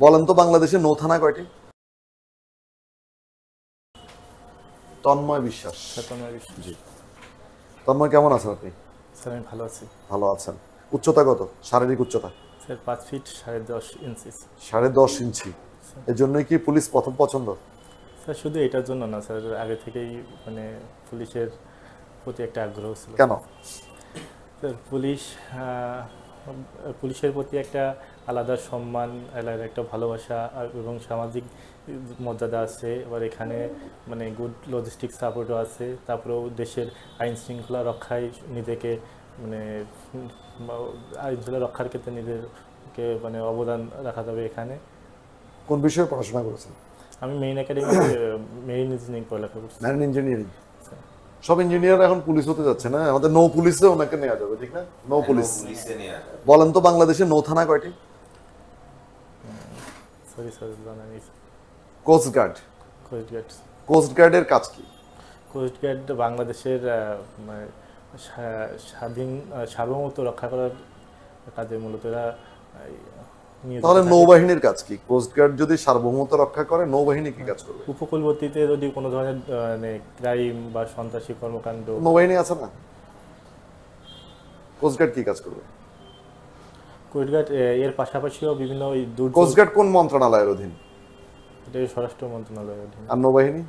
বলেন তো বাংলাদেশে নৌ থানা কয়টি? তন্ময় বিশ্বাস। তন্ময় বিশ্বাস। জি। তন্ময় কেমন আছেন আপনি? স্যার আমি ভালো আছি। ভালো আছেন। উচ্চতা কত? শারীরিক উচ্চতা? স্যার 5 ফিট 10.5 ইঞ্চি। 10.5 ইঞ্চি। এর জন্যই কি পুলিশ প্রথম পছন্দ? স্যার শুধু এটার জন্য না স্যার, আগে থেকেই মানে পুলিশের প্রতি একটা আগ্রহ ছিল। কেন? স্যার পুলিশের প্রতি একটা আলাদা সম্মান, আলাদা একটা ভালোবাসা এবং সামাজিক মর্যাদা আছে। এবার এখানে মানে গুড লজিস্টিক সাপোর্টও আছে। তারপরেও দেশের আইন শৃঙ্খলা রক্ষায় নিজেকে মানে আইন শৃঙ্খলা রক্ষার ক্ষেত্রে নিজেকে মানে অবদান রাখা যাবে এখানে। কোন বিষয়ে পড়াশোনা করেছেন? আমি মেইন একাডেমি মেরিন ইঞ্জিনিয়ারিং পড়ালেখা করছি। Marine engineering. সব ইঞ্জিনিয়ার এখন পুলিশ হতে যাচ্ছে না? আমাদের নৌ পুলিশে ওনাকে নেওয়া যাবে, ঠিক না? নৌ পুলিশ। বলেন তো বাংলাদেশে নৌ থানা কয়টি? সরি স্যার, জানা নেই। Coast guard. কোস্টগার্ড। কোস্ট গার্ডের কাজ কি? কোস্টগার্ড বাংলাদেশের মানে সার্বভৌমত্ব রক্ষা করার কাজে মূলত এরা নিয়োজিত তাহলে থাকে। নৌবাহিনীর কাজ কি? কোস্ট গার্ড যদি সার্বভৌমত্ব রক্ষা করে, নৌবাহিনী কি কাজ করবে? উপকূলবর্তীতে যদি কোনো ধরনের মানে ক্রাইম বা সন্ত্রাসী কর্মকাণ্ড। নৌবাহিনী আছে না? কোস্ট গার্ড কি কাজ করবে? কোস্টগার্ড এর পাশাপাশিও বিভিন্ন ওই কোস্ট গার্ড কোন মন্ত্রণালয়ের অধীন? এটা স্বরাষ্ট্র মন্ত্রণালয়ের অধীনে। আর নৌবাহিনী?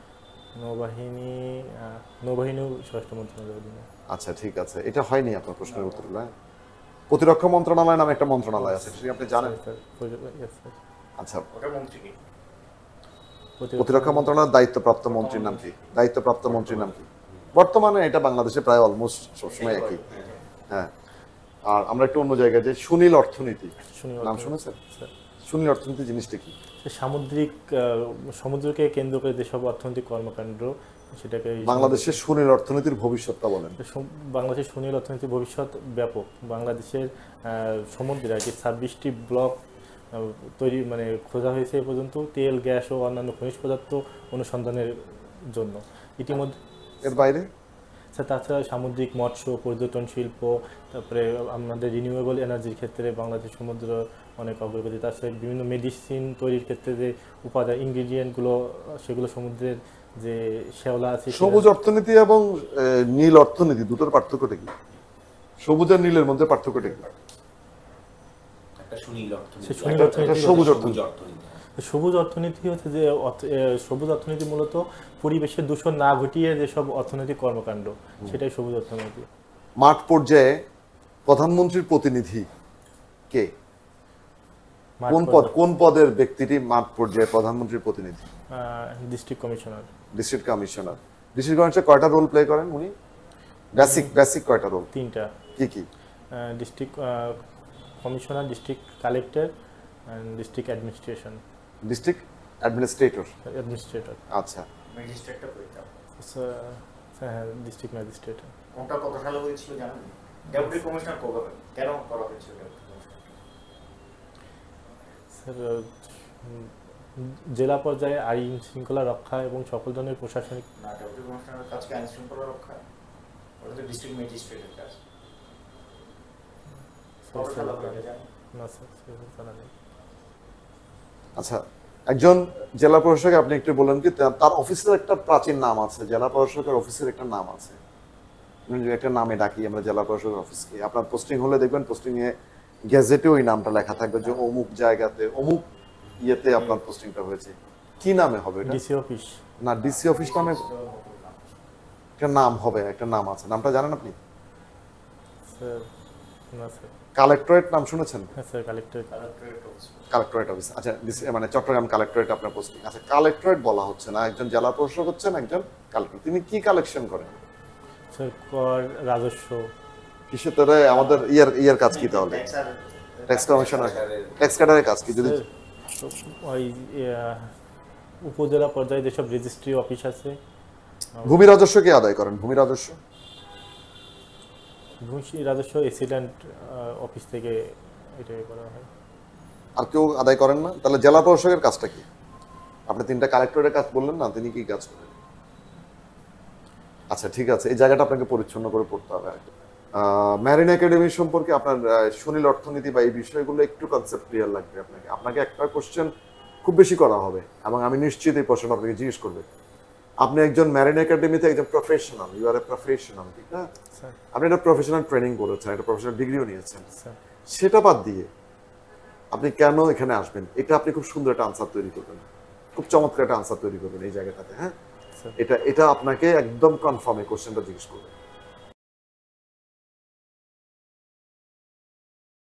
নৌবাহিনীও স্বরাষ্ট্র মন্ত্রণালয়ের অধীনে। আচ্ছা, ঠিক আছে, এটা হয়নি আপনার প্রশ্নের উত্তর না? প্রতিরক্ষা মন্ত্রণালয় নামে একটা মন্ত্রণালয় আছে, সেটা আপনি জানেন? আচ্ছা, প্রতিরক্ষা মন্ত্রণালয়ের দায়িত্বপ্রাপ্ত মন্ত্রীর নাম কি? দায়িত্বপ্রাপ্ত মন্ত্রীর নাম কি? বর্তমানে এটা বাংলাদেশে প্রায় অলমোস্ট সবসময় একই। হ্যাঁ। আর আমরা একটু অন্য জায়গায় যে সুনীল অর্থনীতি নাম শুনেছেন? সুনীল অর্থনীতি জিনিসটা কি? সমুদ্রকে কেন্দ্র করে যেসব অর্থনৈতিক কর্মকাণ্ড, সেটাকে বাংলাদেশের সুনীল অর্থনীতির ভবিষ্যৎটা বলেন। বাংলাদেশের সুনীল অর্থনীতির ভবিষ্যৎ ব্যাপক। বাংলাদেশের সমুদ্রে আর কি 26টি ব্লক তৈরি মানে খোঁজা হয়েছে এ পর্যন্ত, তেল, গ্যাস ও অন্যান্য খনিজ পদার্থ অনুসন্ধানের জন্য। ইতিমধ্যে এর বাইরে স্যার তাছাড়া সামুদ্রিক মৎস্য, পর্যটন শিল্প, তারপরে আমাদের রিনিউয়েবল এনার্জির ক্ষেত্রে বাংলাদেশ সমুদ্র অনেক অগ্রগতি। তাছাড়া বিভিন্ন মেডিসিন তৈরির ক্ষেত্রে যে উপাদান ইনগ্রিডিয়েন্টগুলো, সেগুলো সমুদ্রের যে শ্যাওলা আছে। সবুজ অর্থনীতি এবং নীল অর্থনীতি দুটোর পার্থক্যটা কি? সবুজ আর নীলের মধ্যে পার্থক্যটা কি? সবুজ অর্থনীতি হচ্ছে যে সবুজ অর্থনীতি মূলত পরিবেশের দূষণ না ঘটিয়ে যেসব অর্থনৈতিক কর্মকাণ্ড, সেটাই সবুজ অর্থনীতি। মাঠ পর্যায়ে প্রধানমন্ত্রীর প্রতিনিধি কে? কোন পদের ব্যক্তিটি মাঠ পর্যায়ে প্রধানমন্ত্রীর প্রতিনিধি? District commissioner. ডিস্ট্রিক্ট কমিশনার কয়টা রোল প্লে করেন উনি? বেসিক কয়টা রোল? 3টা। কি কি? District commissioner, district collector and district administration. District administrator. আচ্ছা। ম্যাজিস্ট্রেটটা কইতাম। হ্যাঁ, ডিস্ট্রিক্ট ম্যাজিস্ট্রেট। কোনটা কত সালে হয়েছিল জানেন? ডেপুটি কমিশনার কবে কেন করা হয়েছিল? স্যার জেলা পর্যায়ে আইন শৃঙ্খলা রক্ষা এবং সকল ধরনের প্রশাসনিক। না, ডেপুটি কমিশনারের কাজ কি আইন শৃঙ্খলা রক্ষা? ওটা তো ডিস্ট্রিক্ট ম্যাজিস্ট্রেটের কাজ। না স্যার, জানা নেই। আচ্ছা, একজন জেলা প্রশাসক, আপনি একটু বলেন কি তার অফিসের একটা প্রাচীন নাম আছে? জেলা প্রশাসকের অফিসের একটা নাম আছে, একটা নামে ডাকি আমরা জেলা প্রশাসকের অফিসকে। আপনার পোস্টিং হলে দেখবেন পোস্টিং এ গেজেটে ওই নামটা লেখা থাকবে যে অমুক জায়গাতে অমুক ইয়েতে আপনার পোস্টিংটা হয়েছে। কি নামে হবে এটা? DC office. না, ডিসি অফিস নামে একটা নাম হবে, একটা নাম আছে। নামটা জানেন আপনি? স্যার না স্যার। কালেক্টরেট নাম শুনেছেন? হ্যাঁ স্যার, কালেক্টরেট অফিস। আচ্ছা, মানে চট্টগ্রাম কালেক্টরেট আপনার পোস্টিং। আচ্ছা, কালেক্টরেট বলা হচ্ছে না, একজন জেলা প্রশাসক হচ্ছেন, একজন কালেক্টর। তিনি কি কালেকশন করেন? স্যার কর, রাজস্ব। কিসের তারা আমাদের ইয়ার কাজ কি তাহলে? ট্যাক্স কমিশনার, ট্যাক্স কাটারের কাজ কি? যদি ওই উপজেলা পর্যায়ে যেসব রেজিস্ট্রি অফিস আছে। ভূমি রাজস্ব কে আদায় করেন? ভূমি রাজস্ব এসিডেন্ট অফিস থেকে এটা করা হয়। আর কেউ আদায় করেন না? তাহলে জেলা প্রশাসকের কাজটা কি? আপনি 3টা কালেক্টরের কাজ বললেন না, তিনি কি কাজ করেন? আচ্ছা, ঠিক আছে, এই জায়গাটা আপনাকে পরিচ্ছন্ন করে পড়তে হবে। ম্যারিন একাডেমি সম্পর্কে আপনার সুনীল অর্থনীতি বা এই বিষয়গুলো একটু কনসেপ্ট ক্লিয়ার লাগবে আপনাকে। আপনাকে একটা কোশ্চেন খুব বেশি করা হবে এবং আমি নিশ্চিত এই প্রশ্নটা আপনাকে জিজ্ঞেস করবে। আপনি একজন ম্যারিন একাডেমিতে একজন professional, you are a professional, ঠিক না? স্যার আপনি একটা প্রফেশনাল ট্রেনিং করেছেন, একটা প্রফেশনাল ডিগ্রিও নিয়েছেন, স্যার সেটা বাদ দিয়ে আপনি কেন এখানে আসবেন, এটা আপনি খুব সুন্দর একটা আনসার তৈরি করবেন, খুব চমৎকার একটা আনসার তৈরি করবেন এই জায়গাটাতে। হ্যাঁ, স্যার এটা আপনাকে একদম কনফার্ম এই কোশ্চেনটা জিজ্ঞেস করবে।